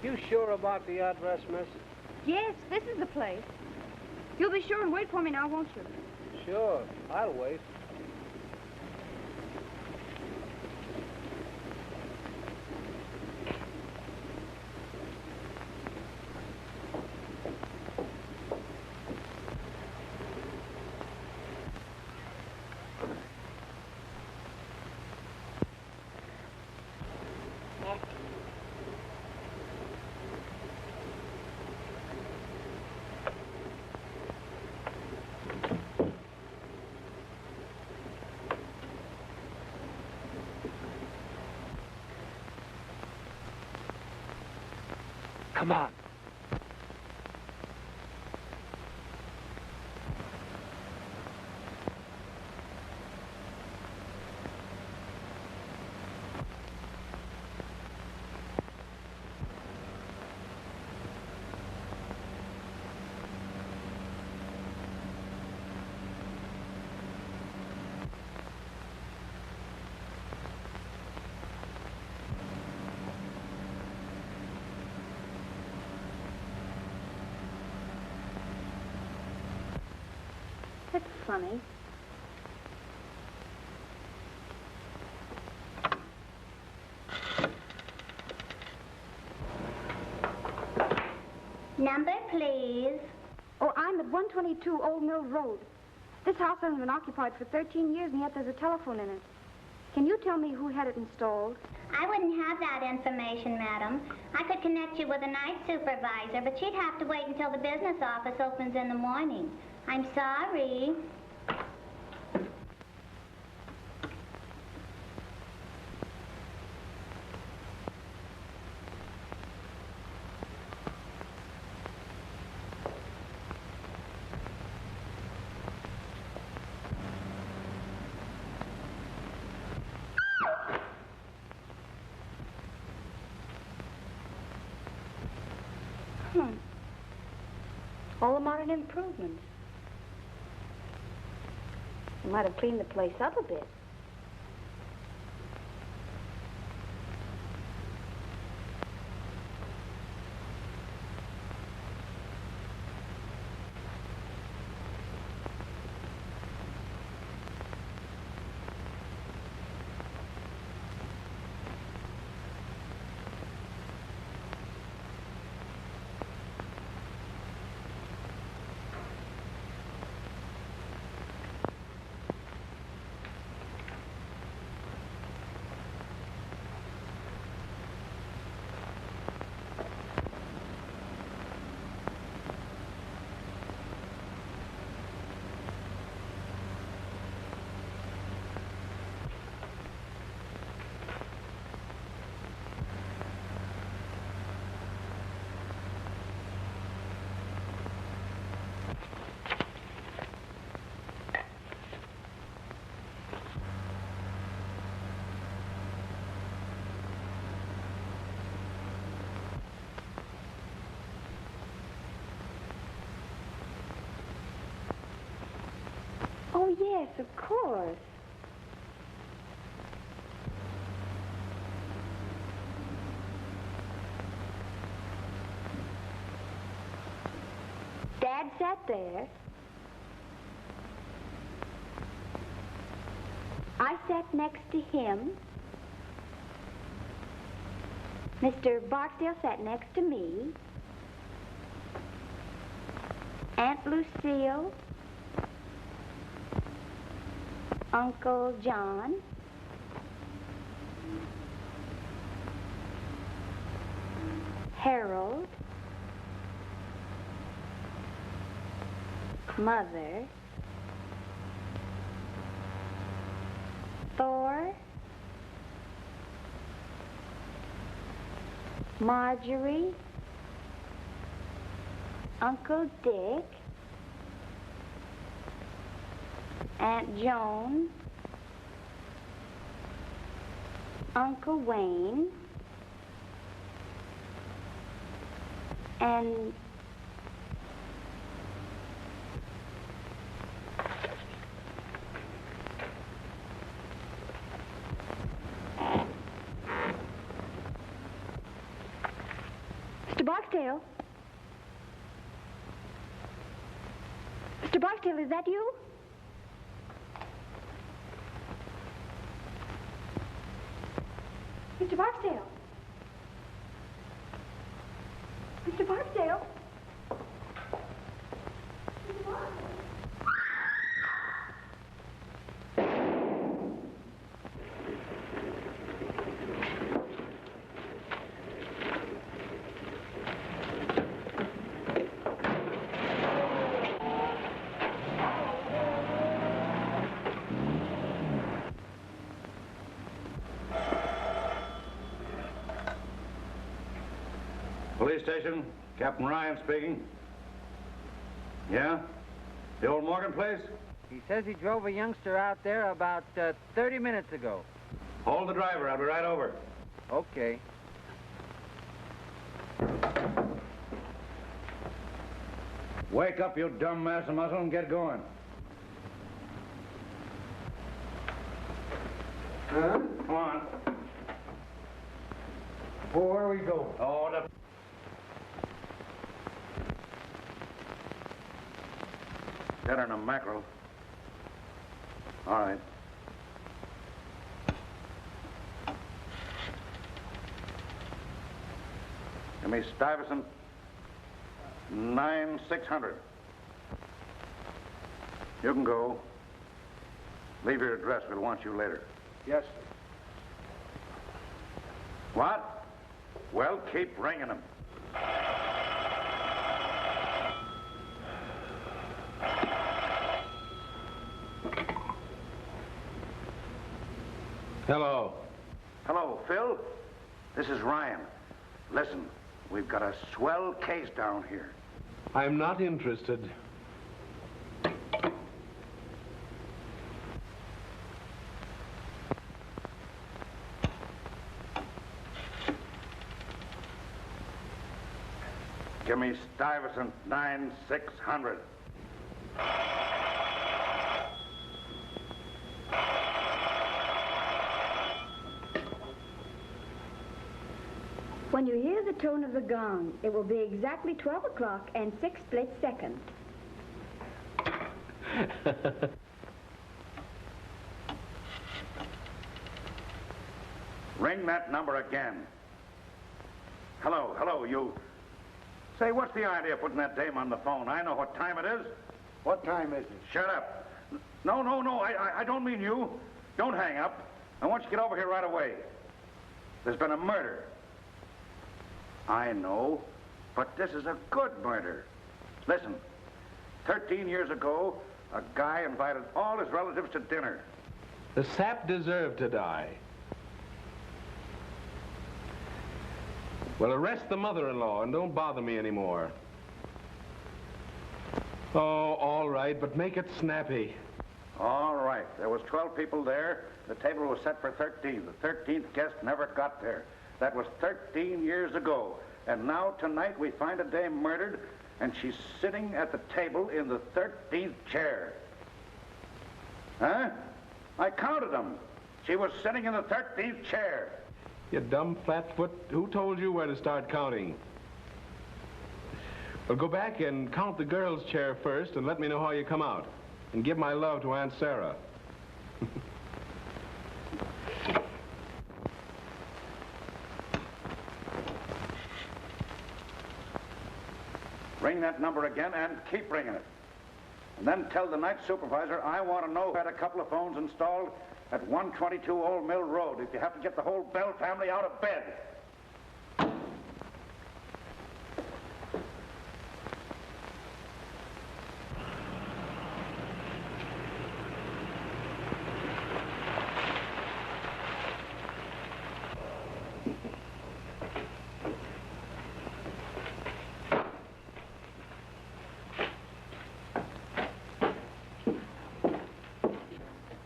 You sure about the address, miss? Yes, this is the place. You'll be sure and wait for me now, won't you? Sure. I'll wait. Come on. That's funny. Number, please. Oh, I'm at 122 Old Mill Road. This house hasn't been occupied for 13 years, and yet there's a telephone in it. Can you tell me who had it installed? I wouldn't have that information, madam. I could connect you with a night supervisor, but she'd have to wait until the business office opens in the morning. I'm sorry. All the modern improvements. You might have cleaned the place up a bit. Oh, yes, of course. Dad sat there. I sat next to him. Mr. Barksdale sat next to me. Aunt Lucille. Uncle John. Harold. Mother. Thor. Marjorie. Uncle Dick. Aunt Joan, Uncle Wayne, and Barksdale? Mr. Barksdale, is that you? Mr. Barksdale? Mr. Barksdale? Mr. Barksdale? Police station, Captain Ryan speaking. Yeah? The old Morgan place? He says he drove a youngster out there about 30 minutes ago. Hold the driver, I'll be right over. Okay. Wake up, you dumb mass of muscle, and get going. Huh? Come on. Well, where are we going? Oh, the... Better than a mackerel. All right. Give me Stuyvesant 9600. You can go. Leave your address. We'll want you later. Yes, sir. What? Well, keep ringing them. Hello. Hello, Phil. This is Ryan. Listen, we've got a swell case down here. I'm not interested. Give me Stuyvesant 9600. When you hear the tone of the gong, it will be exactly 12 o'clock and 6 split seconds. Ring that number again. Hello, you. Say, what's the idea of putting that dame on the phone? I know what time it is. What time is it? Shut up. No, I don't mean you. Don't hang up. I want you to get over here right away. There's been a murder. I know, but this is a good murder. Listen, 13 years ago, a guy invited all his relatives to dinner. The sap deserved to die. Well, arrest the mother-in-law and don't bother me anymore. Oh, all right, but make it snappy. All right. There was 12 people there. The table was set for 13. The 13th guest never got there. That was 13 years ago. And now tonight we find a dame murdered, and she's sitting at the table in the 13th chair. Huh? I counted them. She was sitting in the 13th chair. You dumb flatfoot. Who told you where to start counting? Well, go back and count the girl's chair first and let me know how you come out. And give my love to Aunt Sarah. Ring that number again and keep ringing it. And then tell the night supervisor I want to know who had a couple of phones installed at 122 Old Mill Road if you have to get the whole Bell family out of bed.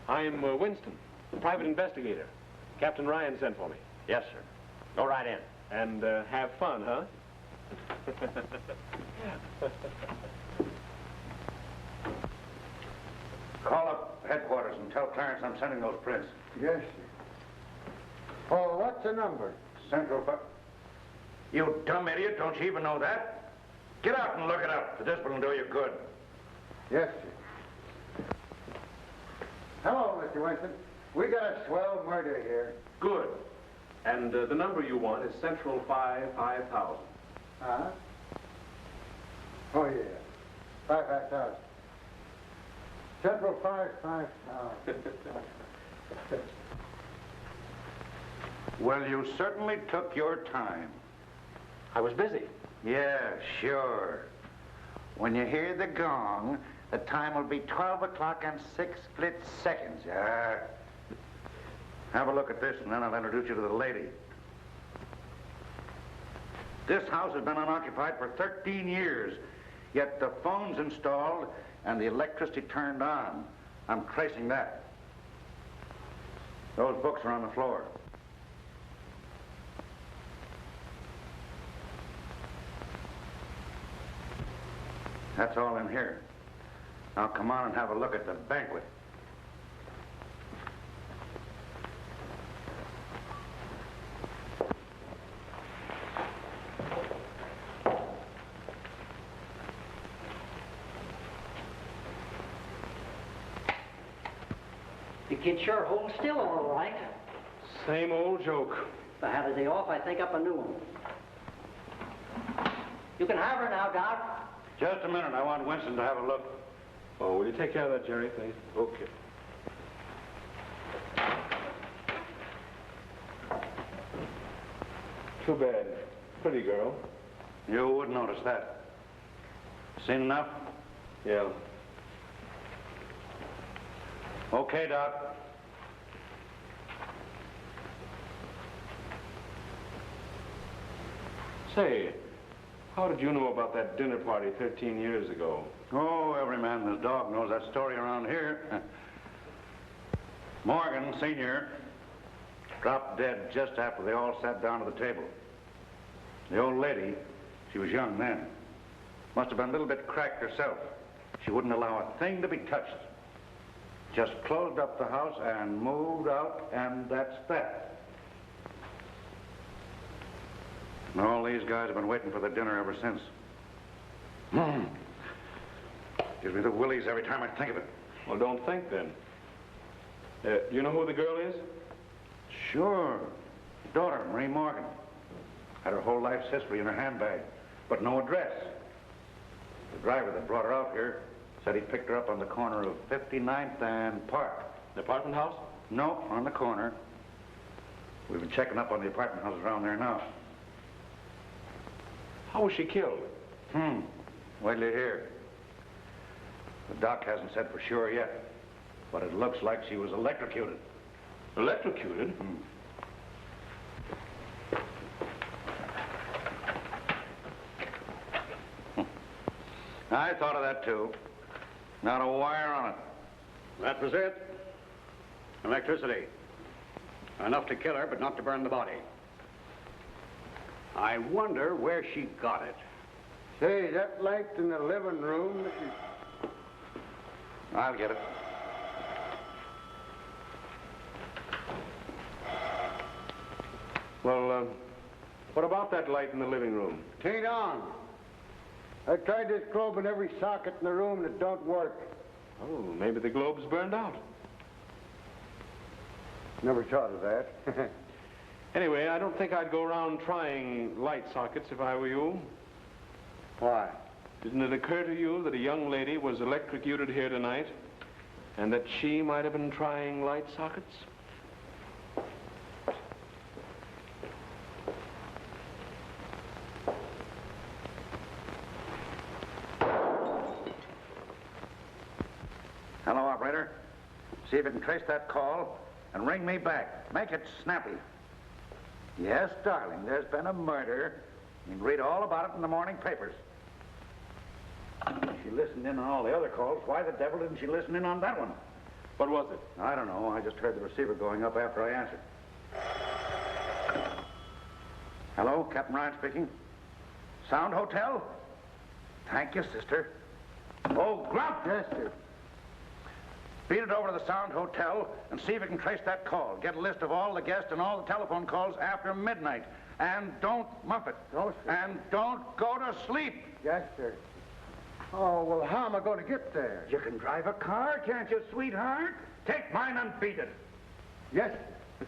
I'm Winston, private investigator. Captain Ryan sent for me. Yes, sir. Go right in. And have fun, huh? Call up headquarters and tell Clarence I'm sending those prints. Yes, sir. Oh, what's the number? Central... You dumb idiot, don't you even know that? Get out and look it up. The discipline will do you good. Yes, sir. Hello, Mr. Winston. We got a swell murder here. Good. And the number you want is Central 5000. Huh? Oh, yeah. 5,000. Central 5,000. Well, you certainly took your time. I was busy. Yeah, sure. When you hear the gong, the time will be 12 o'clock and 6 split seconds. Have a look at this, and then I'll introduce you to the lady. This house has been unoccupied for 13 years, yet the phone's installed and the electricity turned on. I'm tracing that. Those books are on the floor. That's all in here. Now come on and have a look at the banquet. The kid sure holds still all right. Same old joke. If I had a day off, I'd think up a new one. You can have her now, Doc. Just a minute. I want Winston to have a look. Oh, will you take care of that, Jerry, please? Okay. Too bad. Pretty girl. You wouldn't notice that. Seen enough? Yeah. Okay, Doc. Say, how did you know about that dinner party 13 years ago? Oh, every man and his dog knows that story around here. Morgan, Senior, dropped dead just after they all sat down to the table. The old lady, she was young then, must have been a little bit cracked herself. She wouldn't allow a thing to be touched. Just closed up the house and moved out, and that's that. And all these guys have been waiting for the dinner ever since. Gives me the willies every time I think of it. Well, don't think then. You know who the girl is? Sure. Daughter, Marie Morgan. Had her whole life's history in her handbag, but no address. The driver that brought her out here said he picked her up on the corner of 59th and Park. The apartment house? No, on the corner. We've been checking up on the apartment houses around there now. How was she killed? Wait till you hear. The doc hasn't said for sure yet, but it looks like she was electrocuted. Electrocuted? I thought of that too. Not a wire on it. That was it. Electricity. Enough to kill her, but not to burn the body. I wonder where she got it. Say, that light in the living room... I'll get it. Well, what about that light in the living room? Tain't on. I tried this globe in every socket in the room and it don't work. Oh, maybe the globe's burned out. Never thought of that. Anyway, I don't think I'd go around trying light sockets if I were you. Why? Didn't it occur to you that a young lady was electrocuted here tonight and that she might have been trying light sockets? Hello, operator. See if you can trace that call and ring me back. Make it snappy. Yes, darling, there's been a murder. You can read all about it in the morning papers. She listened in on all the other calls. Why the devil didn't she listen in on that one? What was it? I don't know. I just heard the receiver going up after I answered. Hello, Captain Ryan speaking. Sound Hotel? Thank you, sister. Oh, Grump! Yes, sir. Beat it over to the Sound Hotel and see if you can trace that call. Get a list of all the guests and all the telephone calls after midnight. And don't muff it. No, sir. And don't go to sleep. Yes, sir. Oh, well, how am I going to get there? You can drive a car, can't you, sweetheart? Take mine and beat it. Yes, sir.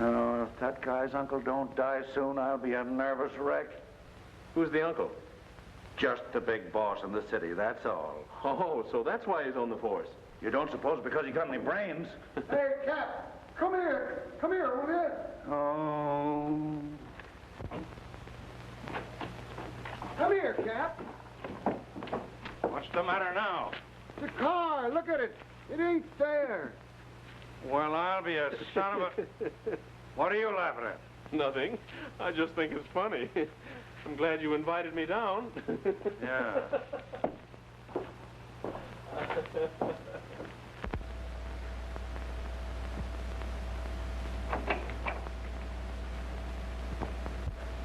Oh, if that guy's uncle don't die soon, I'll be a nervous wreck. Who's the uncle? Just the big boss in the city, that's all. Oh, so that's why he's on the force. You don't suppose because he got any brains? Hey, Capt, come here. Come here, will you? Oh. Come here, Capt. What's the matter now? The car, look at it. It ain't there. Well, I'll be a son of a... What are you laughing at? Nothing. I just think it's funny. I'm glad you invited me down. Yeah.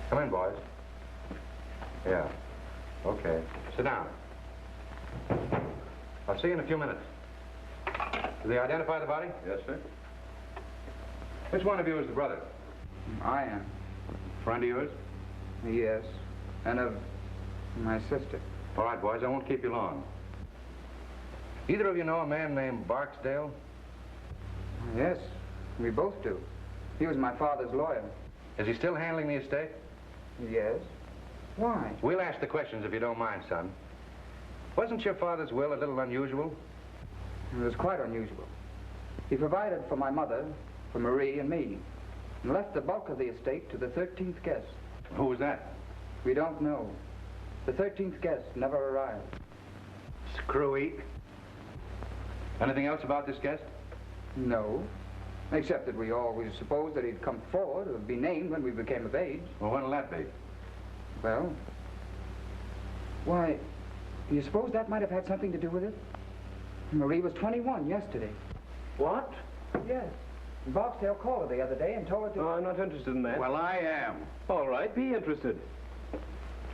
Come in, boys. Yeah. Okay. Sit down. I'll see you in a few minutes. Did they identify the body? Yes, sir. Which one of you is the brother? I am. Friend of yours? Yes. And of my sister. All right, boys, I won't keep you long. Either of you know a man named Barksdale? Yes, we both do. He was my father's lawyer. Is he still handling the estate? Yes. Why? We'll ask the questions if you don't mind, son. Wasn't your father's will a little unusual? It was quite unusual. He provided for my mother, for Marie and me, and left the bulk of the estate to the 13th Guest. Who was that? We don't know. The 13th Guest never arrived. Screwy. Anything else about this guest? No. Except that we always supposed that he'd come forward or be named when we became of age. Well, when'll that be? Well, why, do you suppose that might have had something to do with it? Marie was 21 yesterday. What? Yes. Barksdale called her the other day and told her to... No, I'm not interested in that. Well, I am. All right, be interested.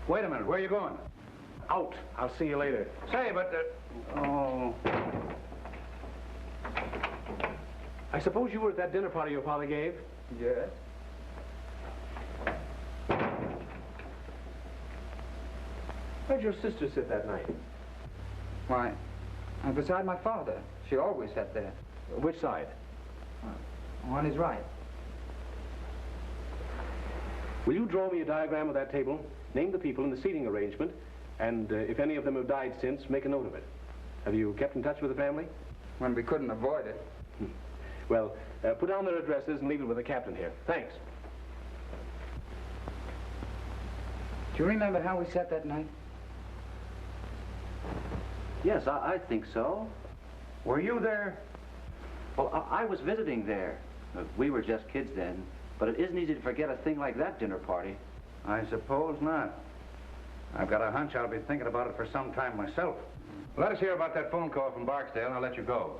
Wait a minute, where are you going? Out. I'll see you later. Say, but... Oh. I suppose you were at that dinner party your father gave? Yes. Where'd your sister sit that night? Why, beside my father. She always sat there. Which side? On his right. Will you draw me a diagram of that table, name the people in the seating arrangement, and if any of them have died since, make a note of it. Have you kept in touch with the family? When we couldn't avoid it. Well, put down their addresses and leave it with the captain here. Thanks. Do you remember how we sat that night? Yes, I think so. Were you there? Well, I was visiting there. We were just kids then, but it isn't easy to forget a thing like that dinner party. I suppose not. I've got a hunch I'll be thinking about it for some time myself. Let us hear about that phone call from Barksdale, and I'll let you go.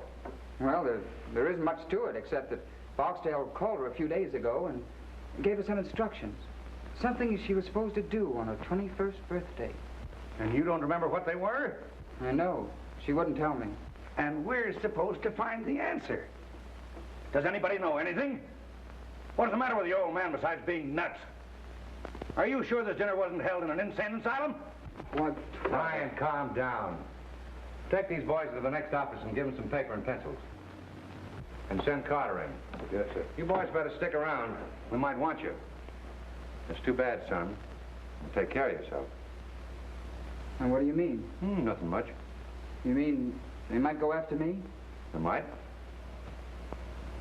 Well, there isn't much to it, except that Barksdale called her a few days ago and gave her some instructions. Something she was supposed to do on her 21st birthday. And you don't remember what they were? I know. She wouldn't tell me. And we're supposed to find the answer. Does anybody know anything? What's the matter with the old man besides being nuts? Are you sure this dinner wasn't held in an insane asylum? What? Ryan, calm down. Take these boys to the next office and give them some paper and pencils. And send Carter in. Yes, sir. You boys better stick around. We might want you. It's too bad, son. Take care of yourself. And what do you mean? Nothing much. You mean they might go after me? They might.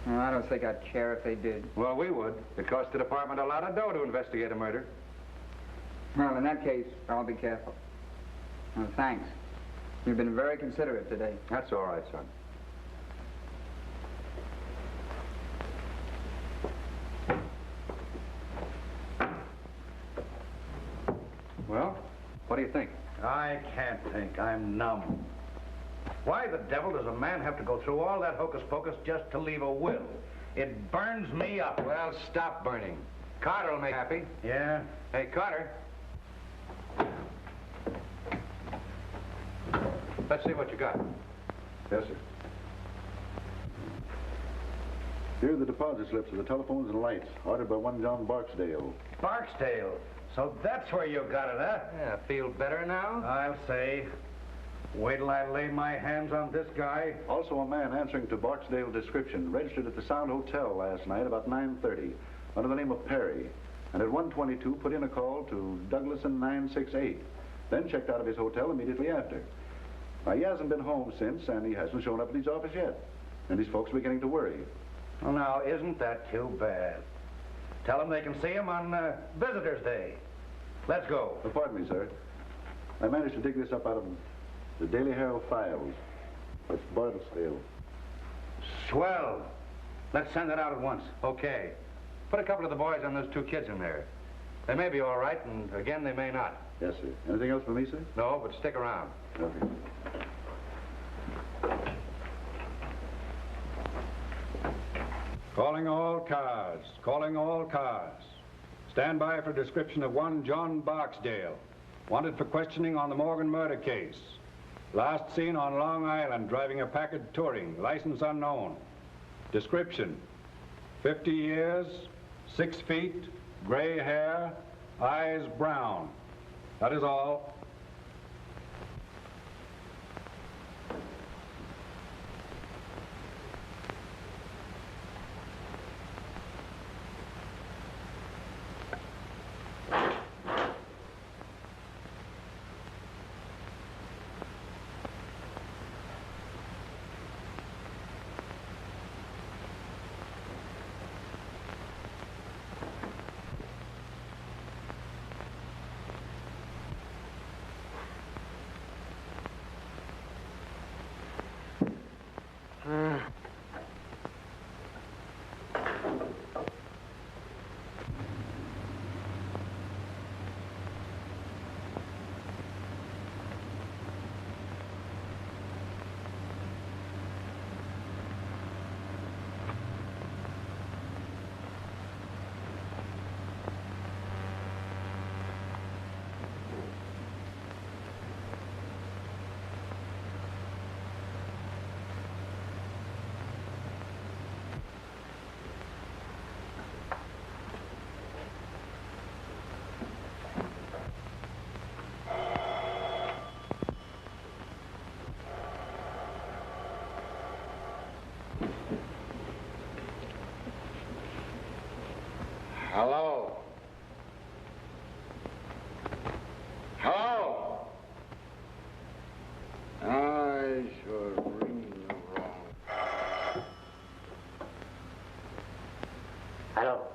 Well, I don't think I'd care if they did. Well, we would. It costs the department a lot of dough to investigate a murder. Well, in that case, I'll be careful. Well, thanks. You've been very considerate today. That's all right, son. Well, what do you think? I can't think. I'm numb. Why the devil does a man have to go through all that hocus-pocus just to leave a will? It burns me up. Well, stop burning. Carter will make happy. Yeah? Hey, Carter. Let's see what you got. Yes, sir. Here are the deposit slips of the telephones and lights, ordered by one John Barksdale. Barksdale? So that's where you got it, huh? Yeah, feel better now? I'll say. Wait till I lay my hands on this guy. Also a man answering to Barksdale description, registered at the Sound Hotel last night about 9:30, under the name of Perry, and at 1:22 put in a call to Douglason 968, then checked out of his hotel immediately after. Now, he hasn't been home since, and he hasn't shown up at his office yet, and his folks are beginning to worry. Well, now, isn't that too bad? Tell them they can see him on Visitor's Day. Let's go. Pardon me, sir. I managed to dig this up out of the Daily Herald files. That's Barksdale. Swell. Let's send it out at once. Okay. Put a couple of the boys on those two kids in there. They may be all right, and again, they may not. Yes, sir. Anything else for me, sir? No, but stick around. Okay. Calling all cars. Calling all cars. Stand by for description of one John Barksdale, wanted for questioning on the Morgan murder case. Last seen on Long Island driving a Packard Touring, license unknown. Description: 50 years, 6 feet, gray hair, eyes brown. That is all. Hello? Hello? I should ring you wrong. Hello.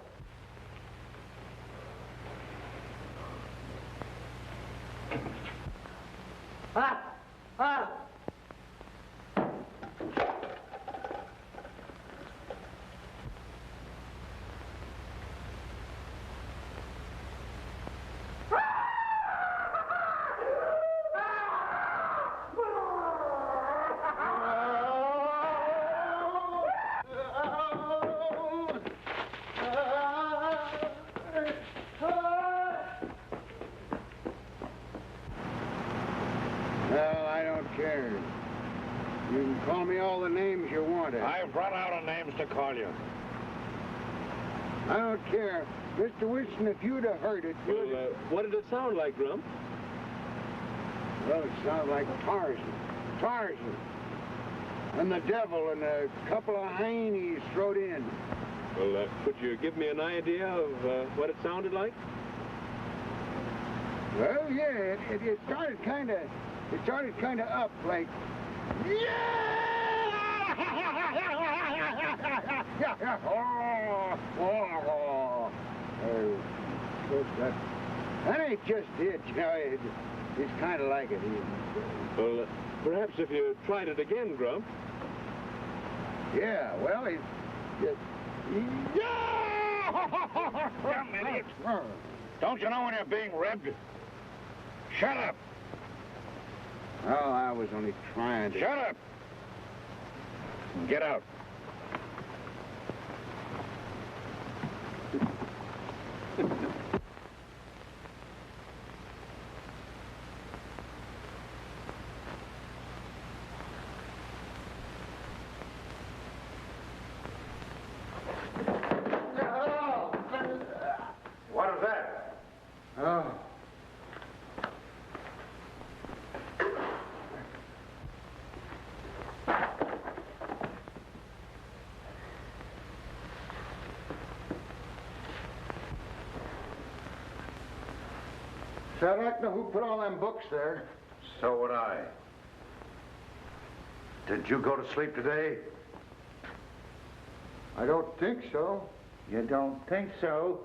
Well, I don't care. You can call me all the names you want. I've run out of names to call you. I don't care. Mr. Winston, if you'd have heard it, you'd have... What did it sound like, Grump? Well, it sounded like Tarzan. Tarzan. And the devil and a couple of hyenas thrown in. Well, could you give me an idea of what it sounded like? Well, yeah, it started kind of... It started kind of up, like... That ain't just it, you know. It's kind of like it. Well, perhaps if you tried it again, Grump. Yeah, well, it's... Dumb idiot. Don't you know when you're being ribbed? Shut up. Oh, I was only trying to... Shut up. Get out. So I'd like to know who put all them books there. So would I. Did you go to sleep today? I don't think so. You don't think so?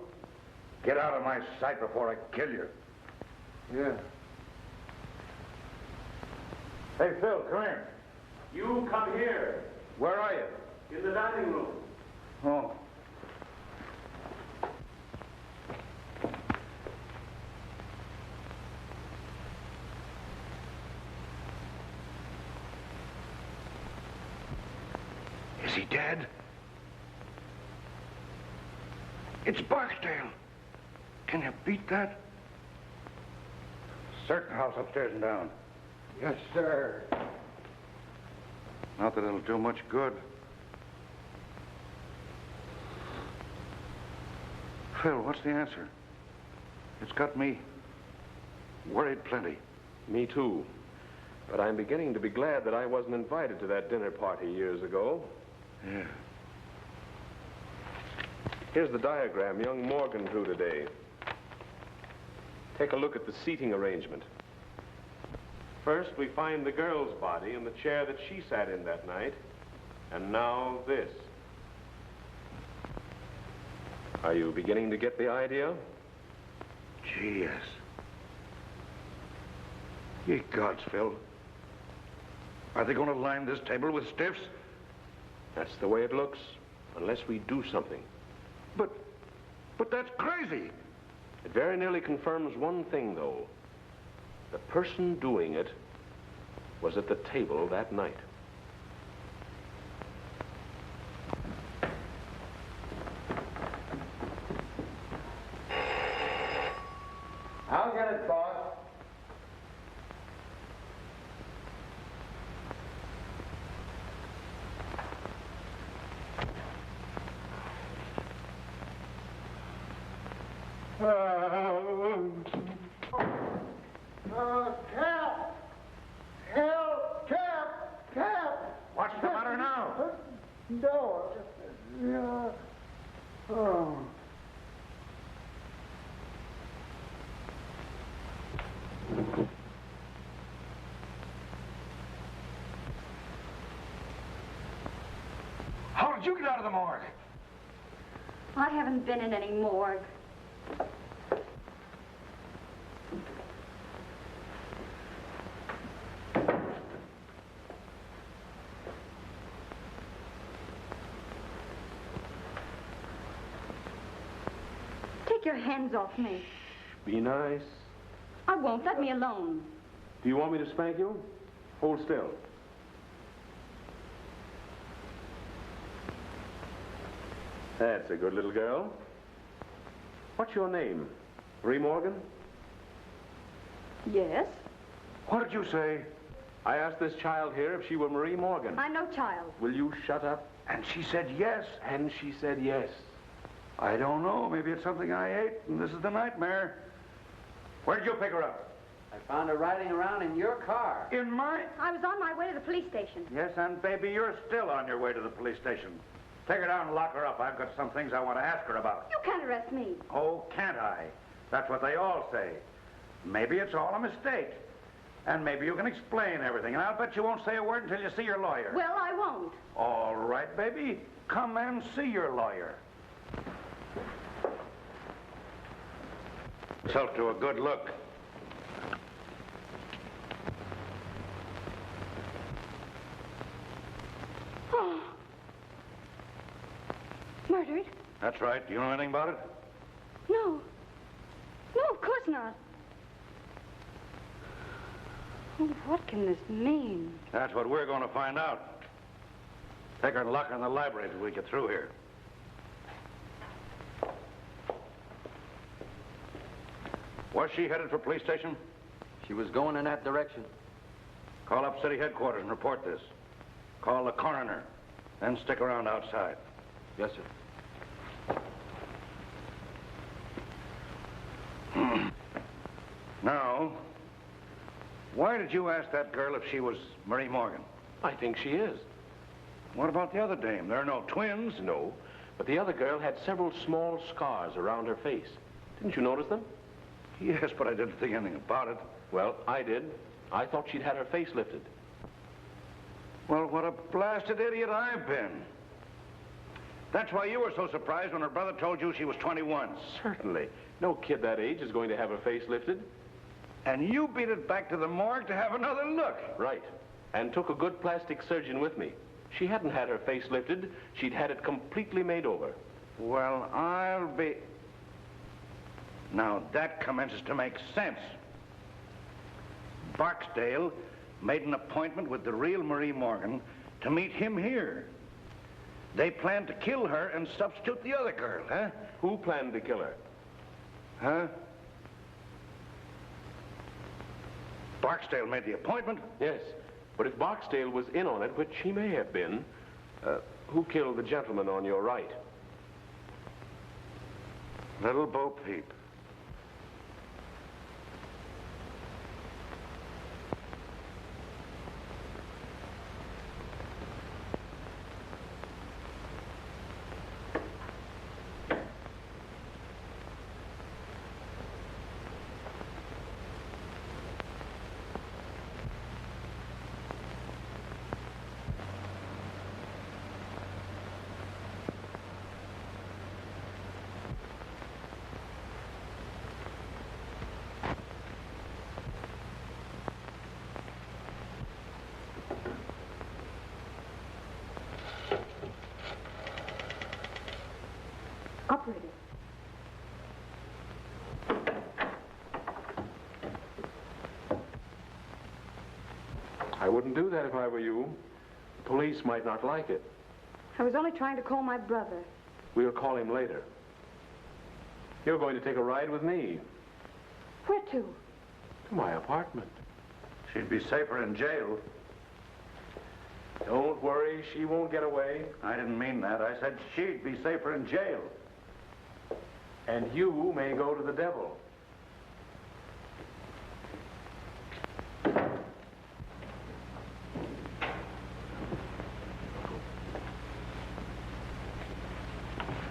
Get out of my sight before I kill you. Yeah. Hey, Phil, come here. You come here. Where are you? In the dining room. Oh. Is he dead? It's Barksdale. Can you beat that? Search the house upstairs and down. Yes, sir. Not that it'll do much good. Phil, what's the answer? It's got me worried plenty. Me too. But I'm beginning to be glad that I wasn't invited to that dinner party years ago. Yeah. Here's the diagram young Morgan drew today. Take a look at the seating arrangement. First, we find the girl's body in the chair that she sat in that night. And now this. Are you beginning to get the idea? Gee, yes. Ye gods, Phil. Are they going to line this table with stiffs? That's the way it looks, unless we do something. But that's crazy. It very nearly confirms one thing, though. The person doing it was at the table that night. I'll get it, boss. Cap! Help! Cap! What's the matter now? No. Yeah. Oh. How did you get out of the morgue? I haven't been in any morgue. Take your hands off me. Be nice. I won't. Let me alone. Do you want me to spank you? Hold still. That's a good little girl. What's your name? Marie Morgan? Yes? What did you say? I asked this child here if she were Marie Morgan. I'm no child. Will you shut up? And she said yes. And she said yes. I don't know. Maybe it's something I ate, and this is the nightmare. Where did you pick her up? I found her riding around in your car. In mine? I was on my way to the police station. Yes, and baby, you're still on your way to the police station. Take her down and lock her up. I've got some things I want to ask her about. You can't arrest me. Oh, can't I? That's what they all say. Maybe it's all a mistake. And maybe you can explain everything. And I'll bet you won't say a word until you see your lawyer. Well, I won't. All right, baby. Come and see your lawyer. Self to a good look. Oh. Murdered? That's right. Do you know anything about it? No. No, of course not. Oh, what can this mean? That's what we're going to find out. Take her and lock her in the library till we get through here. Was she headed for police station? She was going in that direction. Call up city headquarters and report this. Call the coroner. Then stick around outside. Yes, sir. Now, why did you ask that girl if she was Marie Morgan? I think she is. What about the other dame? They're no twins. No, but the other girl had several small scars around her face. Didn't you notice them? Yes, but I didn't think anything about it. Well, I did. I thought she'd had her face lifted. Well, what a blasted idiot I've been. That's why you were so surprised when her brother told you she was 21. Certainly. No kid that age is going to have her face lifted. And you beat it back to the morgue to have another look. Right. And took a good plastic surgeon with me. She hadn't had her face lifted. She'd had it completely made over. Well, I'll be... Now, that commences to make sense. Barksdale made an appointment with the real Marie Morgan to meet him here. They planned to kill her and substitute the other girl, huh? Who planned to kill her? Huh? Barksdale made the appointment? Yes. But if Barksdale was in on it, which he may have been, who killed the gentleman on your right? Little Bo Peep. Operator. I wouldn't do that if I were you. The police might not like it. I was only trying to call my brother. We'll call him later. You're going to take a ride with me. Where to? To my apartment. She'd be safer in jail. Don't worry, she won't get away. I didn't mean that. I said she'd be safer in jail. And you may go to the devil.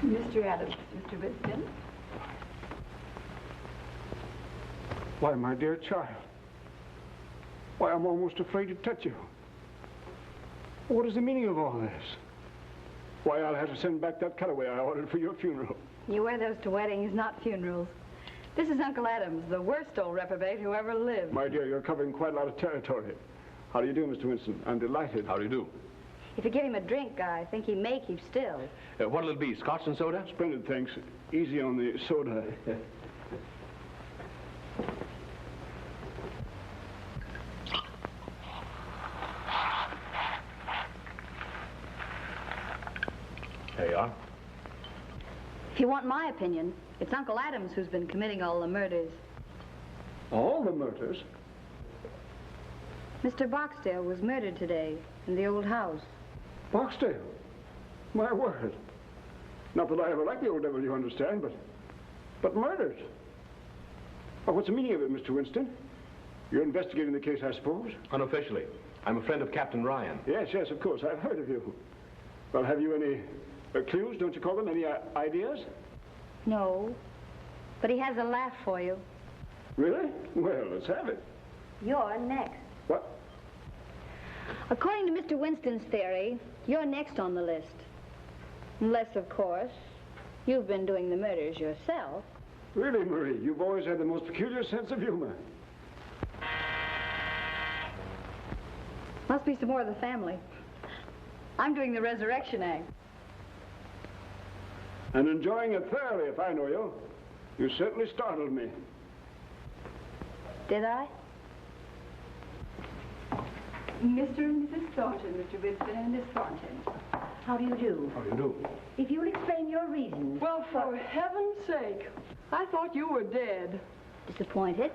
Mr. Adams, Mr. Winston. Why, my dear child. Why, I'm almost afraid to touch you. What is the meaning of all this? Why, I'll have to send back that cutaway I ordered for your funeral. You wear those to weddings, not funerals. This is Uncle Adams, the worst old reprobate who ever lived. My dear, you're covering quite a lot of territory. How do you do, Mr. Winston? I'm delighted. How do you do? If you give him a drink, I think he may keep still. What'll it be, scotch and soda? Splendid, thanks. Easy on the soda. There you are. If you want my opinion, it's Uncle Adams who's been committing all the murders. All the murders? Mr. Barksdale was murdered today in the old house. Barksdale? My word. Not that I ever liked the old devil, you understand, but murdered. Well, what's the meaning of it, Mr. Winston? You're investigating the case, I suppose? Unofficially. I'm a friend of Captain Ryan. Yes, yes, of course. I've heard of you. Well, have you any clues, don't you call them? Any ideas? No, but he has a laugh for you. Really? Well, let's have it. You're next. What? According to Mr. Winston's theory, you're next on the list. Unless, of course, you've been doing the murders yourself. Really, Marie, you've always had the most peculiar sense of humor. Must be some more of the family. I'm doing the resurrection act. And enjoying it thoroughly, if I know you. You certainly startled me. Did I? Mr. and Mrs. Thornton, Mr. Winston and Miss Thornton. How do you do? How do you do? If you'll explain your reasons. Well, for heaven's sake, I thought you were dead. Disappointed?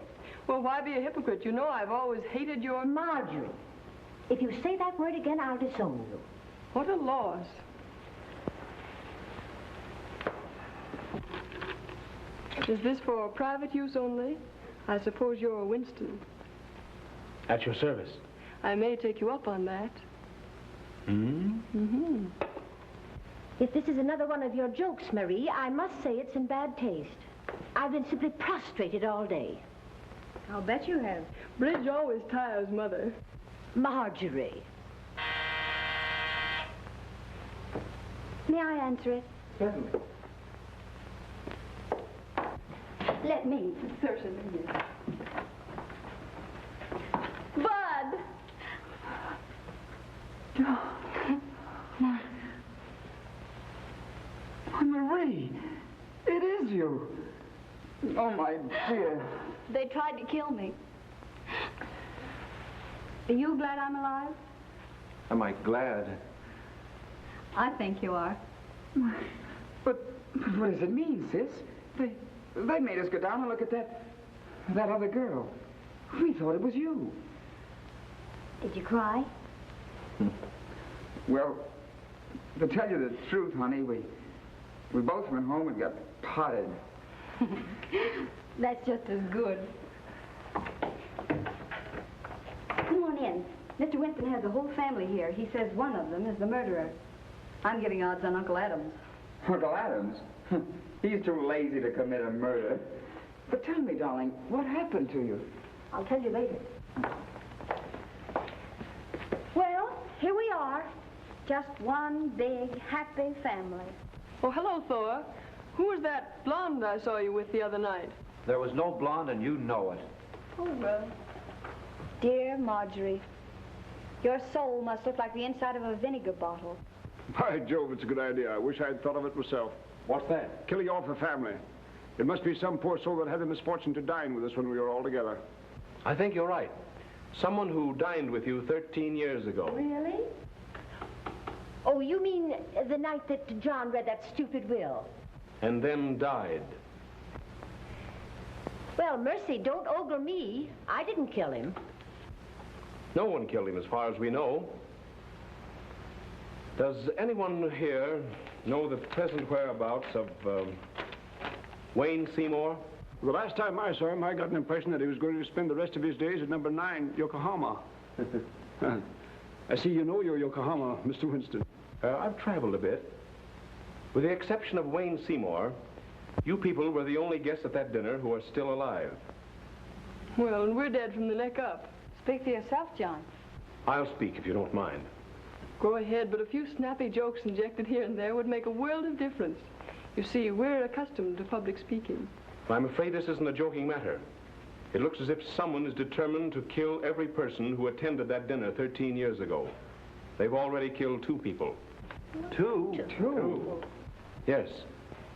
Well, why be a hypocrite? You know I've always hated your... Marjorie, if you say that word again, I'll disown you. What a loss. Is this for private use only? I suppose you're a Winston. At your service. I may take you up on that. If this is another one of your jokes, Marie, I must say it's in bad taste. I've been simply prostrated all day. I'll bet you have. Bridge always tires Mother. Marjorie. May I answer it? Certainly. Let me. Certainly, yes. Bud! Why, Marie, it is you. Oh, my dear. They tried to kill me. Are you glad I'm alive? Am I glad? I think you are. But what does it mean, sis? They made us go down and look at that other girl. We thought it was you. Did you cry? Well, to tell you the truth, honey, we both went home and got potted. That's just as good. Come on in. Mr. Winston has the whole family here. He says one of them is the murderer. I'm getting odds on Uncle Adams. Uncle Adams? He's too lazy to commit a murder. But tell me, darling, what happened to you? I'll tell you later. Well, here we are. Just one big, happy family. Oh, hello, Thor. Who was that blonde I saw you with the other night? There was no blonde, and you know it. Oh, well. Dear Marjorie, your soul must look like the inside of a vinegar bottle. By Jove, it's a good idea. I wish I'd thought of it myself. What's that? Killing off the family. It must be some poor soul that had the misfortune to dine with us when we were all together. I think you're right. Someone who dined with you 13 years ago. Really? Oh, you mean the night that John read that stupid will? And then died. Well, mercy, don't ogre me. I didn't kill him. No one killed him as far as we know. Does anyone here know the present whereabouts of Wayne Seymour? The last time I saw him, I got an impression that he was going to spend the rest of his days at number 9, Yokohama. I see you know your Yokohama, Mr. Winston. I've traveled a bit. With the exception of Wayne Seymour, you people were the only guests at that dinner who are still alive. Well, and we're dead from the neck up. Speak for yourself, John. I'll speak if you don't mind. Go ahead, but a few snappy jokes injected here and there would make a world of difference. You see, we're accustomed to public speaking. I'm afraid this isn't a joking matter. It looks as if someone is determined to kill every person who attended that dinner 13 years ago. They've already killed 2 people. Two? Yes.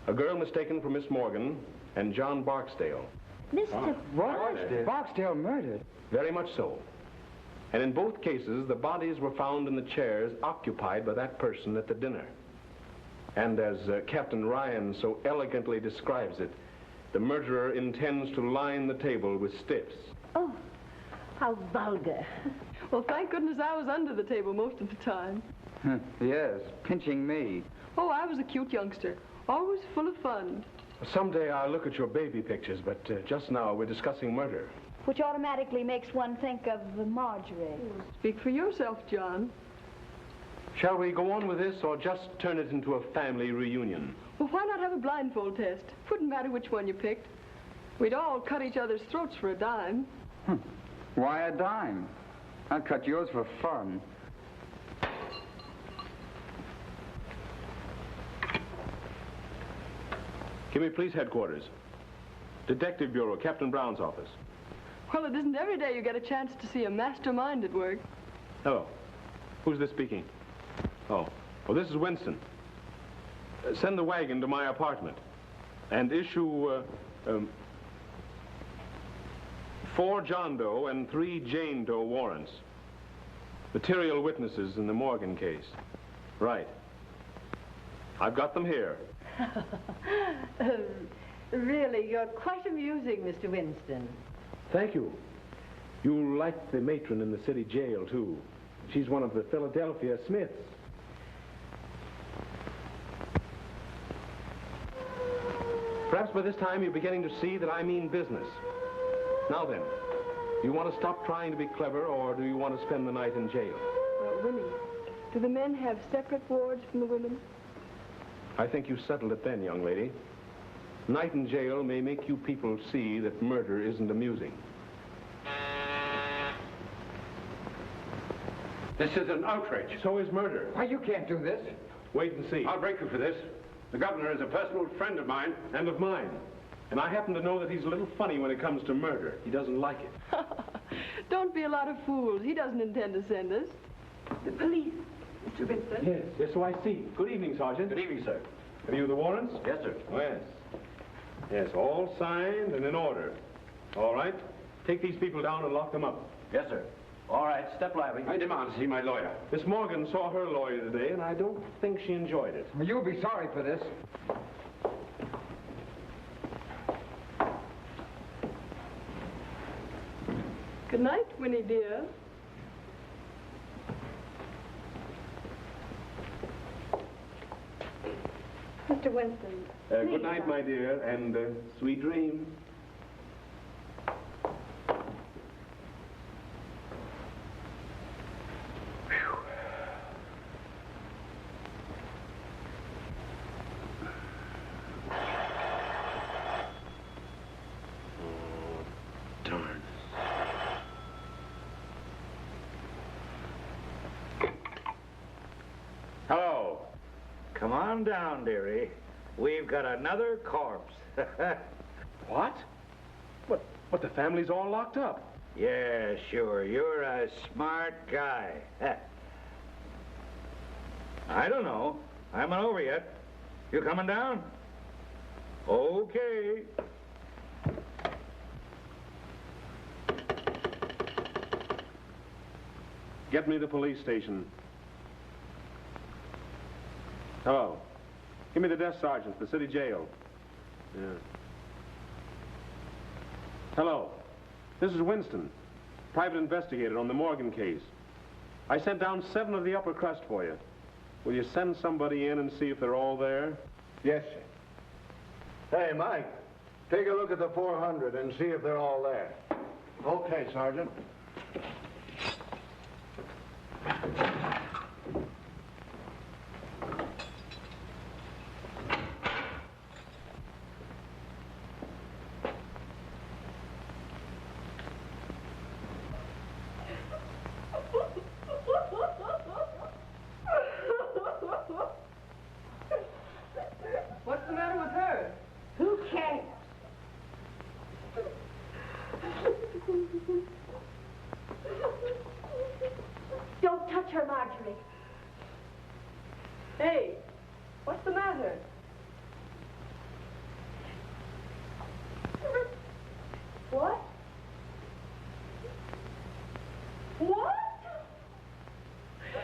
A girl mistaken for Miss Morgan and John Barksdale. Mr. What? Barksdale murdered? Very much so. And in both cases, the bodies were found in the chairs occupied by that person at the dinner. And as Captain Ryan so elegantly describes it, the murderer intends to line the table with stiffs. Oh, how vulgar. Well, thank goodness I was under the table most of the time. Yes, pinching me. Oh, I was a cute youngster, always full of fun. Someday I'll look at your baby pictures, but just now we're discussing murder. Which automatically makes one think of Marjorie. Speak for yourself, John. Shall we go on with this or just turn it into a family reunion? Well, why not have a blindfold test? Wouldn't matter which one you picked. We'd all cut each other's throats for a dime. Why a dime? I'd cut yours for fun. Give me police headquarters. Detective Bureau, Captain Brown's office. Well, it isn't every day you get a chance to see a mastermind at work. Hello. Who's this speaking? Oh, this is Winston. Send the wagon to my apartment and issue 4 John Doe and 3 Jane Doe warrants. Material witnesses in the Morgan case. Right. I've got them here. Really, you're quite amusing, Mr. Winston. Thank you. You'll like the matron in the city jail, too. She's one of the Philadelphia Smiths. Perhaps by this time you're beginning to see that I mean business. Now then, do you want to stop trying to be clever, or do you want to spend the night in jail? Well, Winnie, do the men have separate wards from the women? I think you settled it then, young lady. Night in jail may make you people see that murder isn't amusing. This is an outrage. So is murder. Why, you can't do this. Wait and see. I'll break you for this. The governor is a personal friend of mine. And of mine. And I happen to know that he's a little funny when it comes to murder. He doesn't like it. Don't be a lot of fools. He doesn't intend to send us. The police, Mr. Winston. Yes, so I see. Good evening, Sergeant. Good evening, sir. Have you the warrants? Yes, sir. Yes. Yes, all signed and in order. All right. Take these people down and lock them up. Yes, sir. All right, step lively. I demand to see my lawyer. Miss Morgan saw her lawyer today, and I don't think she enjoyed it. Well, you'll be sorry for this. Good night, Winnie dear. Mr. Winston. Good night, my dear, and sweet dreams. Hello. Come on down, dearie. We've got another corpse. What? But the family's all locked up. Yeah, sure. You're a smart guy. I don't know. I haven't over yet. You coming down? Okay. Get me to the police station. Hello. Give me the desk sergeant, the city jail. Yeah. Hello. This is Winston, private investigator on the Morgan case. I sent down 7 of the upper crust for you. Will you send somebody in and see if they're all there? Yes, sir. Hey, Mike, take a look at the 400 and see if they're all there. Okay, Sergeant. What's the matter with her? Who cares? Don't touch her, Marjorie. Hey, what's the matter? What? What?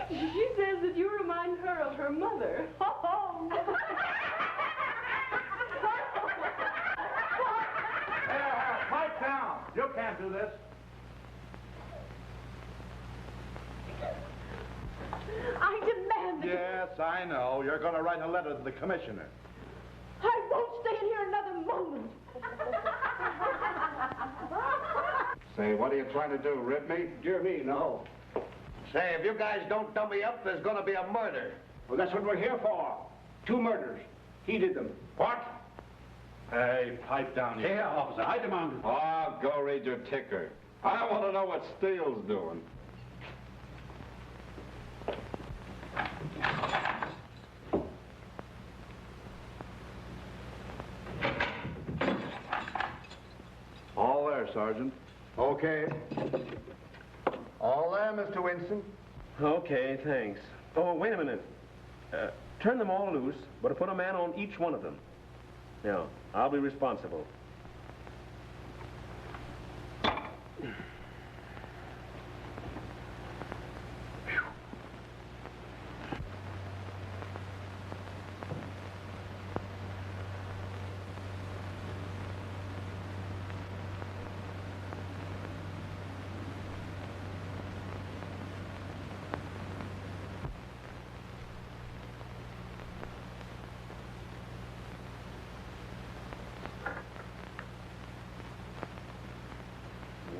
She says that you remind her of her mother. Oh. Pipe down. You can't do this. I demand it. Yes, I know. You're going to write a letter to the commissioner. I won't stay in here another moment. Say, what are you trying to do, rip me? Dear me, no. Say, if you guys don't dumb me up, there's gonna be a murder. Well, that's what we're here for. 2 murders. He did them. What? Hey, pipe down here. Here, officer, I demand it. Oh, go read your ticker. I want to know what Steele's doing. All there, Sergeant. Okay. All there, Mr. Winston? Okay, thanks. Oh, wait a minute. Turn them all loose, but put a man on each one of them. Now, I'll be responsible.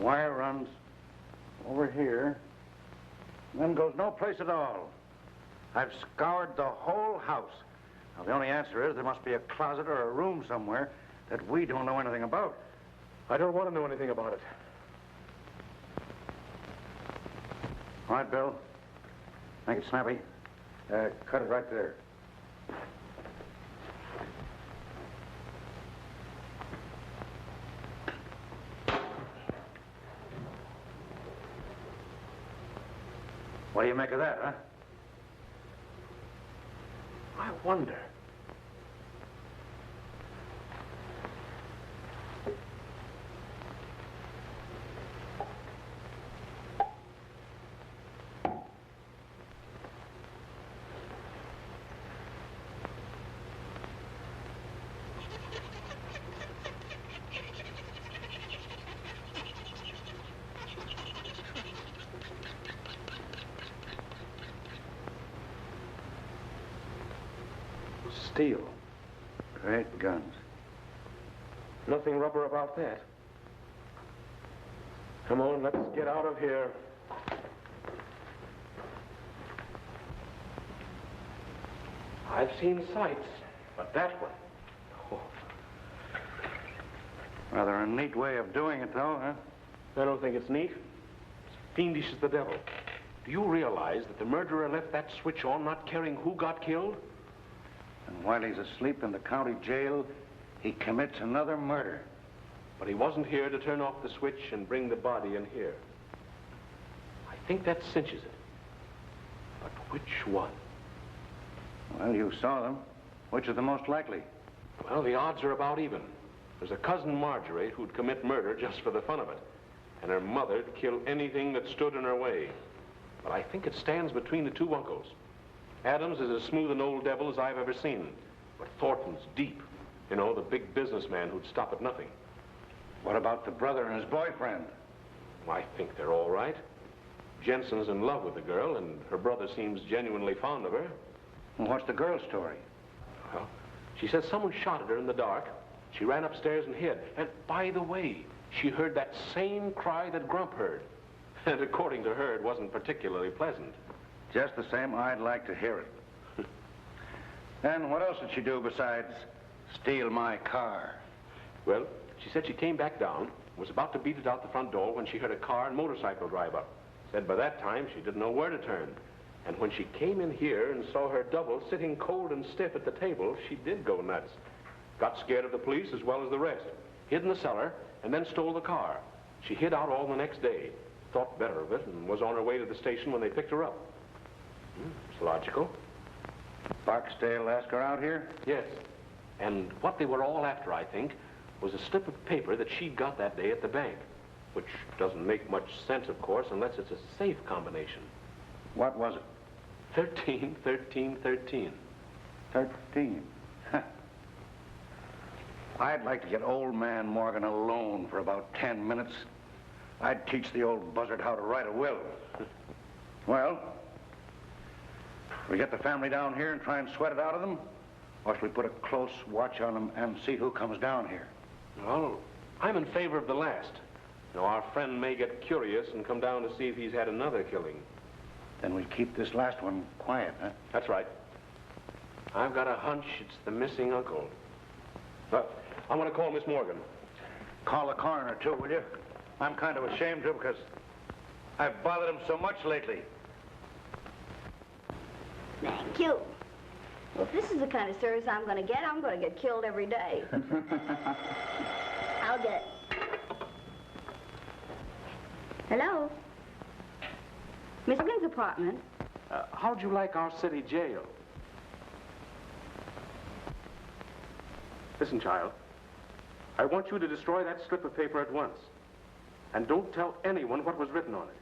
Wire runs over here, then goes no place at all. I've scoured the whole house. Now, the only answer is there must be a closet or a room somewhere that we don't know anything about. I don't want to know anything about it. All right, Bill. Make it snappy. Cut it right there. What do you make of that, huh? I wonder. Steel. Great guns. Nothing rubber about that. Come on, let's get out of here. I've seen sights, but that one... Oh. Rather a neat way of doing it, though, huh? I don't think it's neat. It's fiendish as the devil. Do you realize that the murderer left that switch on, not caring who got killed? And while he's asleep in the county jail, he commits another murder. But he wasn't here to turn off the switch and bring the body in here. I think that cinches it. But which one? Well, you saw them. Which is the most likely? Well, the odds are about even. There's a cousin Marjorie who'd commit murder just for the fun of it. And her mother'd kill anything that stood in her way. But I think it stands between the two uncles. Adams is as smooth an old devil as I've ever seen. But Thornton's deep. You know, the big businessman who'd stop at nothing. What about the brother and his boyfriend? I think they're all right. Jensen's in love with the girl, and her brother seems genuinely fond of her. Well, what's the girl's story? Well, she says someone shot at her in the dark. She ran upstairs and hid. And by the way, she heard that same cry that Grump heard. And according to her, it wasn't particularly pleasant. Just the same, I'd like to hear it. And what else did she do besides steal my car? Well, she said she came back down, was about to beat it out the front door when she heard a car and motorcycle drive up. Said by that time she didn't know where to turn. And when she came in here and saw her double sitting cold and stiff at the table, she did go nuts. Got scared of the police as well as the rest. Hid in the cellar and then stole the car. She hid out all the next day. Thought better of it and was on her way to the station when they picked her up. It's logical. Barksdale asked her out here? Yes. And what they were all after, I think, was a slip of paper that she'd got that day at the bank. Which doesn't make much sense, of course, unless it's a safe combination. What was it? 13, 13, 13. 13? I'd like to get old man Morgan alone for about 10 minutes. I'd teach the old buzzard how to write a will. Well, we get the family down here and try and sweat it out of them? Or should we put a close watch on them and see who comes down here? Well, I'm in favor of the last. You know, our friend may get curious and come down to see if he's had another killing. Then we keep this last one quiet, huh? That's right. I've got a hunch it's the missing uncle. But I want to call Miss Morgan. Call the coroner, too, will you? I'm kind of ashamed to because I've bothered him so much lately. Thank you. Well, if this is the kind of service I'm going to get killed every day. I'll get it. Hello? Miss Morgan's apartment. How'd you like our city jail? Listen, child. I want you to destroy that slip of paper at once. And don't tell anyone what was written on it.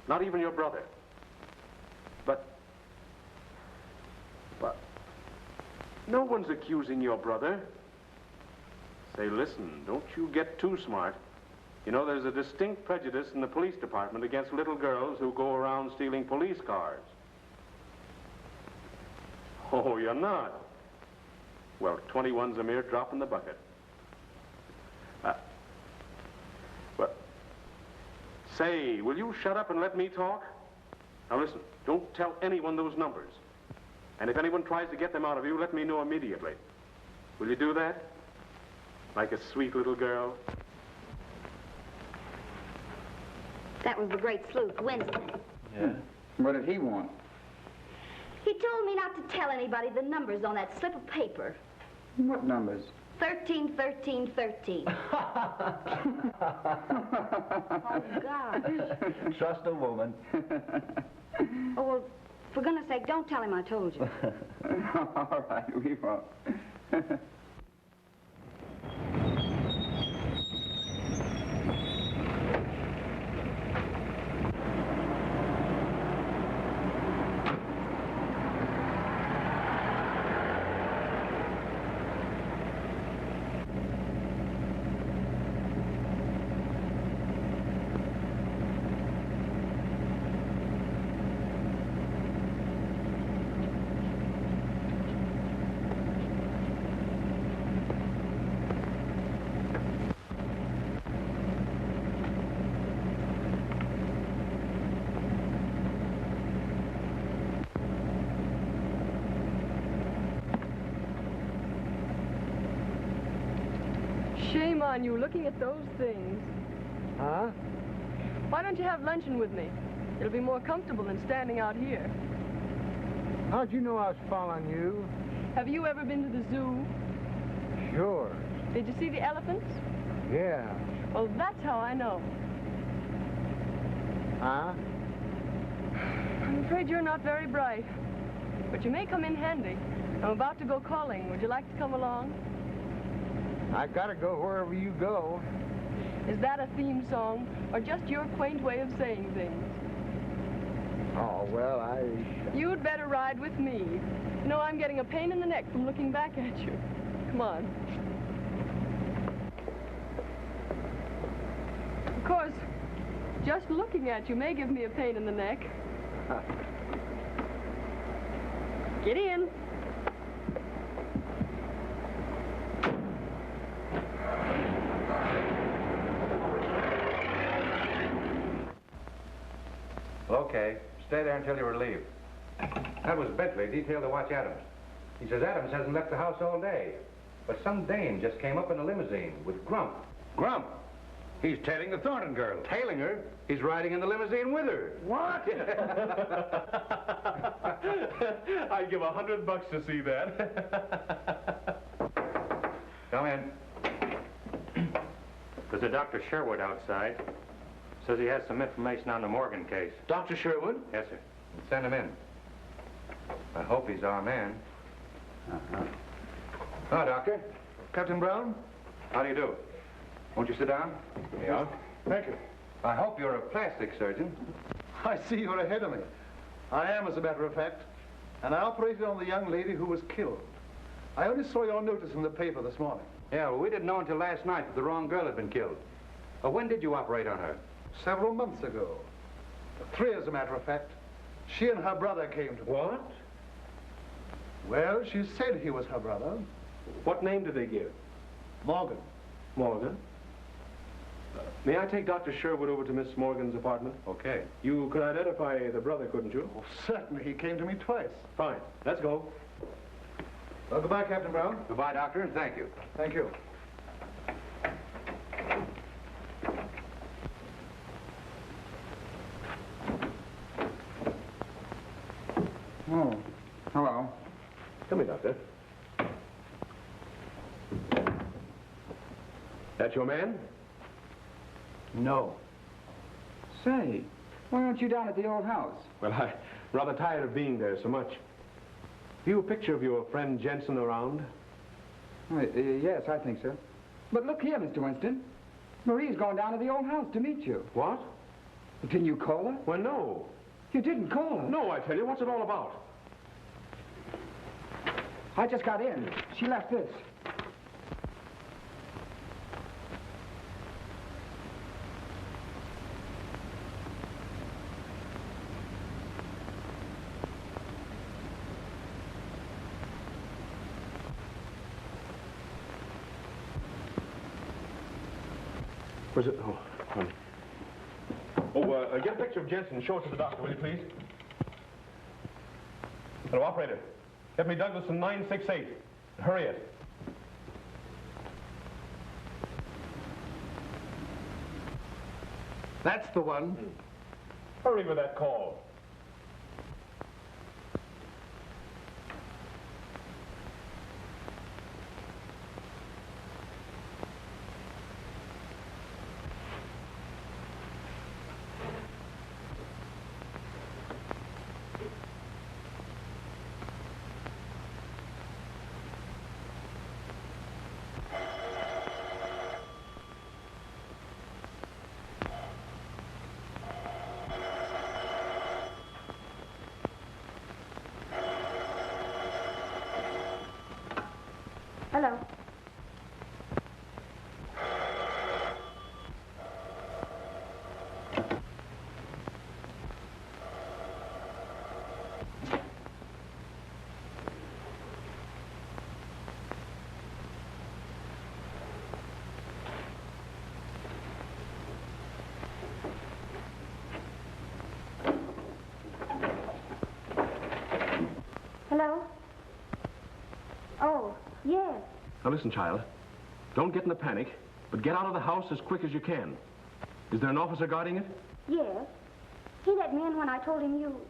Not even your brother. But no one's accusing your brother. Say, listen, don't you get too smart. You know, there's a distinct prejudice in the police department against little girls who go around stealing police cars. Oh, you're not? Well, 21's a mere drop in the bucket. Say, will you shut up and let me talk? Now listen, don't tell anyone those numbers. And if anyone tries to get them out of you, let me know immediately. Will you do that? like a sweet little girl. That was the great sleuth, Winston. Yeah? What did he want? He told me not to tell anybody the numbers on that slip of paper. What numbers? 13, 13, 13. Oh, gosh. Trust a woman. Oh, well, for goodness sake, don't tell him I told you. All right, we won't. Shame on you, looking at those things. Huh? Why don't you have luncheon with me? It'll be more comfortable than standing out here. How'd you know I was following you? Have you ever been to the zoo? Sure. Did you see the elephants? Yeah. Well, that's how I know. Huh? I'm afraid you're not very bright, but you may come in handy. I'm about to go calling. Would you like to come along? I gotta go wherever you go. Is that a theme song, or just your quaint way of saying things? Oh, well, You'd better ride with me. You know, I'm getting a pain in the neck from looking back at you. Come on. Of course, just looking at you may give me a pain in the neck. Get in. Okay. Stay there until you're relieved. That was Bentley, detailed to watch Adams. He says Adams hasn't left the house all day. But some dame just came up in a limousine with Grump. Grump? He's tailing the Thornton girl. Tailing her? He's riding in the limousine with her. What? I'd give $100 to see that. Come in. There's a Dr. Sherwood outside. Says he has some information on the Morgan case. Dr. Sherwood? Yes, sir. Send him in. I hope he's our man. Oh, Doctor. Captain Brown? How do you do? Won't you sit down? Yeah. Thank you. I hope you're a plastic surgeon. I see you're ahead of me. I am, as a matter of fact. And I operated on the young lady who was killed. I only saw your notice in the paper this morning. Yeah, well, we didn't know until last night that the wrong girl had been killed. When did you operate on her? Several months ago. 3, as a matter of fact. She and her brother came to me. What? Well, she said he was her brother. What name did they give? Morgan. Morgan? May I take Dr. Sherwood over to Miss Morgan's apartment? Okay. You could identify the brother, couldn't you? Oh, certainly. He came to me twice. Fine. Let's go. Well, goodbye, Captain Brown. Goodbye, Doctor, and thank you. Thank you. Oh, hello. Come here, Doctor. That your man? No. Say, why aren't you down at the old house? Well, I'm rather tired of being there so much. You a picture of your friend Jensen around? Yes, I think so. But look here, Mr. Winston. Marie's going down to the old house to meet you. What? Didn't you call her? Well, no. You didn't call her? No, I tell you. What's it all about? I just got in. She left this. Was it? Oh, honey. Oh, get a picture of Jensen and show it to the doctor, will you, please? Hello, operator. Get me Douglas in 968. Hurry it. That's the one. Hurry with that call. Hello. Hello? Oh, yes. Now listen, child. Don't get in a panic, but get out of the house as quick as you can. Is there an officer guarding it? Yes. He let me in when I told him you...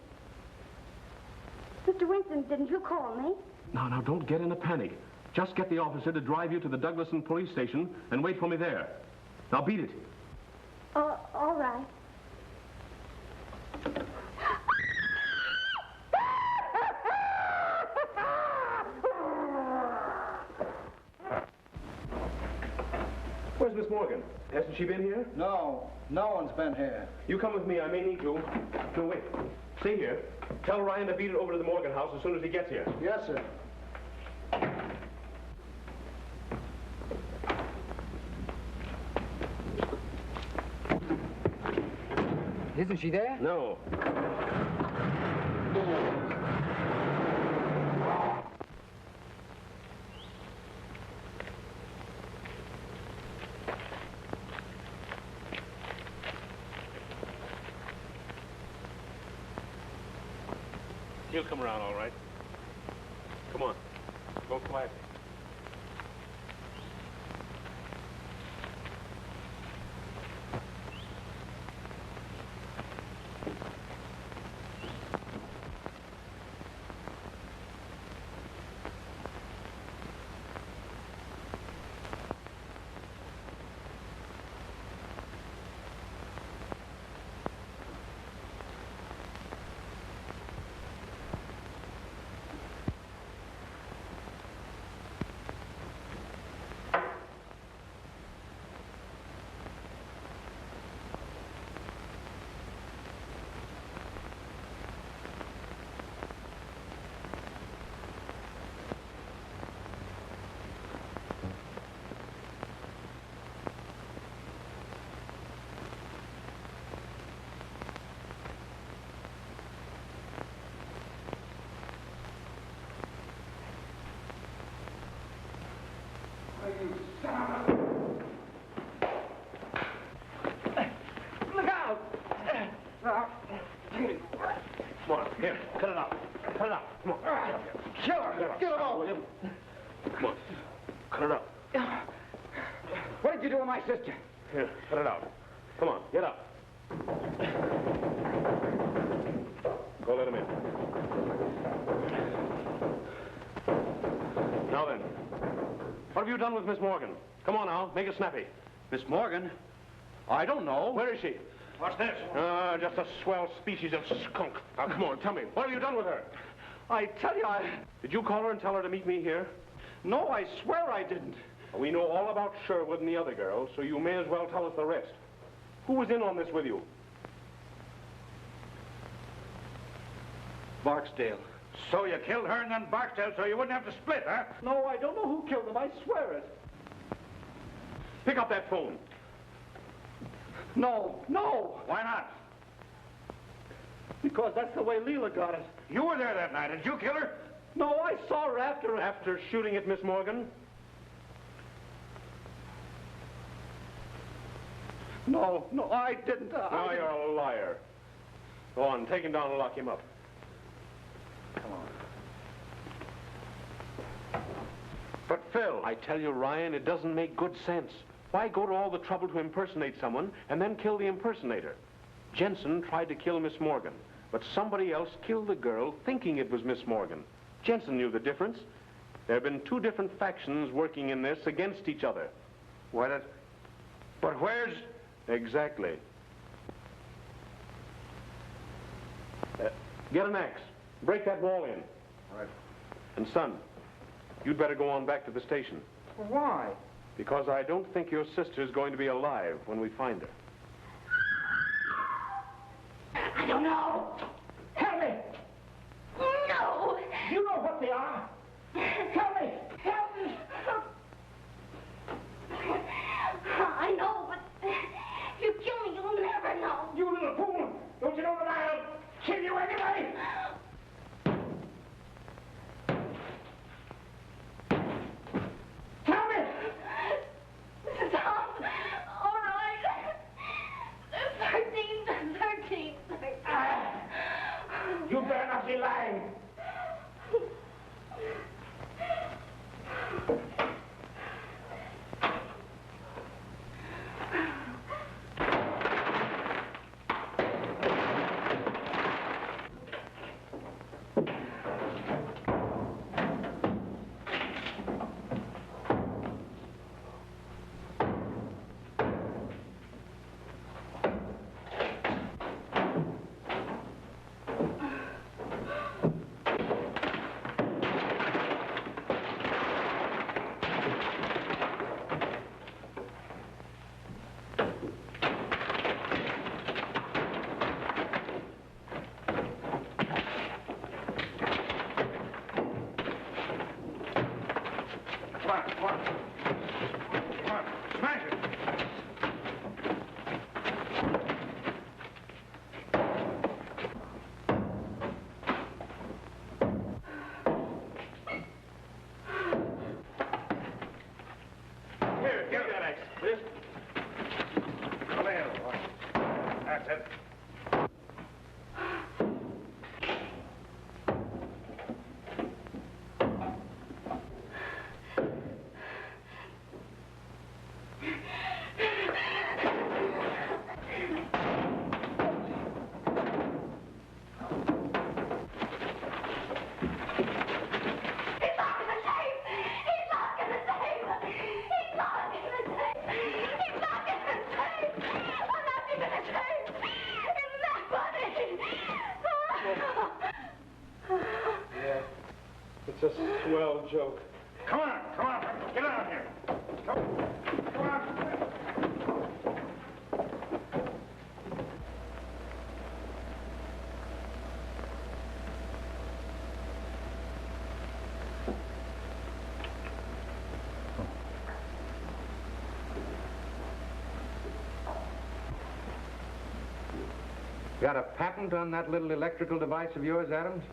Mr. Winston, didn't you call me? Now, don't get in a panic. Just get the officer to drive you to the Douglason police station and wait for me there. Now beat it. All right. Where's Miss Morgan? Hasn't she been here? No, no one's been here. You come with me. I may need to. No, wait. Stay here. Tell Ryan to beat it over to the Morgan house as soon as he gets here. Yes, sir. Isn't she there? No. He'll come around all right. Come on. Go quietly. Look out! Come on, here, cut it out. Cut it out. Come on. Kill her! Get her off! Come on. Cut it out. What did you do with my sister? Here, cut it out. Come on, get up. Go let him in. Now then, what have you done with Miss Morgan? Come on now, make it snappy. Miss Morgan? I don't know. Where is she? What's this? Just a swell species of skunk. Now, come on, tell me. What have you done with her? I tell you, Did you call her and tell her to meet me here? No, I swear I didn't. We know all about Sherwood and the other girl, so you may as well tell us the rest. Who was in on this with you? Barksdale. So you killed her and then Barksdale so you wouldn't have to split, huh? No, I don't know who killed them. I swear it. Pick up that phone. No, no. Why not? Because that's the way Lela got it. You were there that night. Did you kill her? No, I saw her after... After shooting at Miss Morgan? No, I didn't. Now you're a liar. Go on, take him down and lock him up. Come on. But, Phil... I tell you, Ryan, it doesn't make good sense. Why go to all the trouble to impersonate someone and then kill the impersonator? Jensen tried to kill Miss Morgan, but somebody else killed the girl thinking it was Miss Morgan. Jensen knew the difference. There have been two different factions working in this against each other. But where's... Exactly. Get an axe. Break that wall in. All right. And son, you'd better go on back to the station. Why? Because I don't think your sister's going to be alive when we find her. I don't know. Help me. No. You know what they are. Help me. Help me. I know, but if you kill me, you'll never know. You little fool. Don't you know that I'll kill you anyway? Help me. Stop. All right. 13. You better not be lying. It's a swell joke. Come on. Get out of here. Come on. Got a patent on that little electrical device of yours, Adams?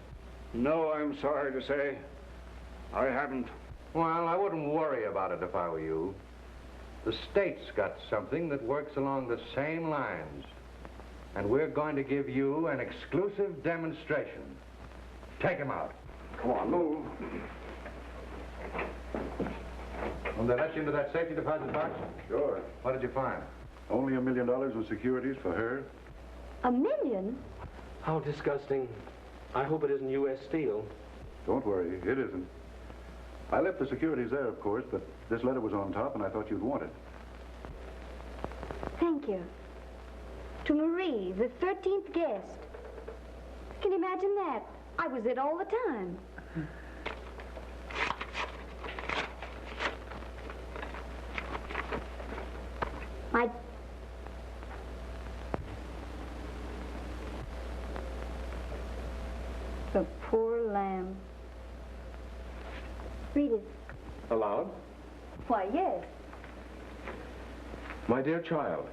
No, I'm sorry to say. I haven't. Well, I wouldn't worry about it if I were you. The state's got something that works along the same lines. And we're going to give you an exclusive demonstration. Take him out. Come on, move. Will they let you into that safety deposit box? Sure. What did you find? Only $1 million in securities for her. $1 million? How disgusting. I hope it isn't U.S. Steel. Don't worry, it isn't. I left the securities there, of course, but this letter was on top, and I thought you'd want it. Thank you. To Marie, the 13th guest. Can you imagine that? I was it all the time. The poor lamb. Read it. Aloud? Why, yes. My dear child,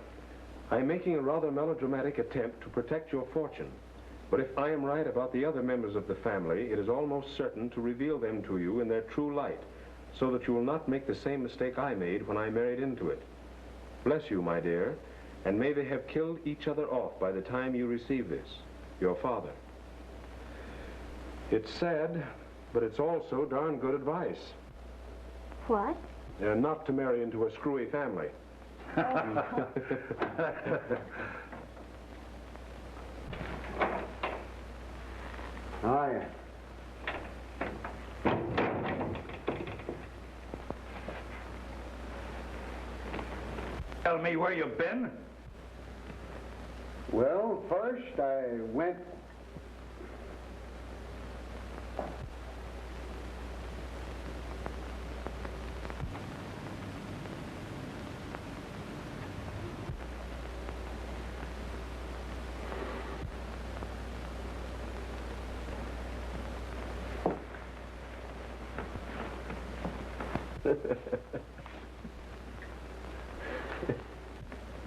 I am making a rather melodramatic attempt to protect your fortune. But if I am right about the other members of the family, it is almost certain to reveal them to you in their true light, so that you will not make the same mistake I made when I married into it. Bless you, my dear, and may they have killed each other off by the time you receive this, your father. It's sad, but it's also darn good advice. What? Not to marry into a screwy family. Hi. Tell me where you've been. Well, first I went...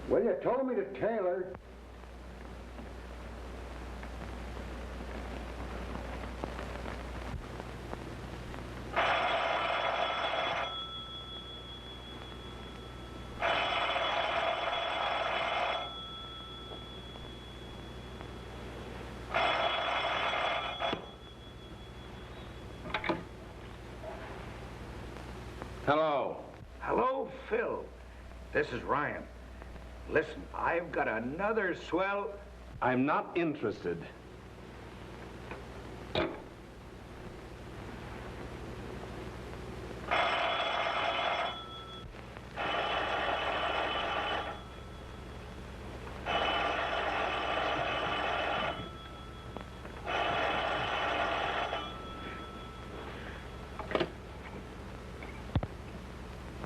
Well, you told me to tailor. Hello. Hello, Phil. This is Ryan. Listen, I've got another swell... I'm not interested.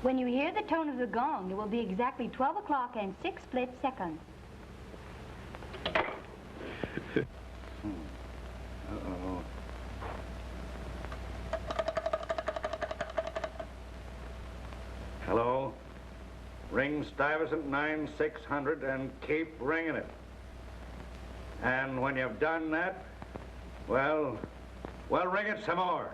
When you hear the tone of the gong, it will be exactly 12 o'clock and 6 split seconds. Uh-oh. Hello? Ring Stuyvesant 9600 and keep ringing it. And when you've done that, well, ring it some more.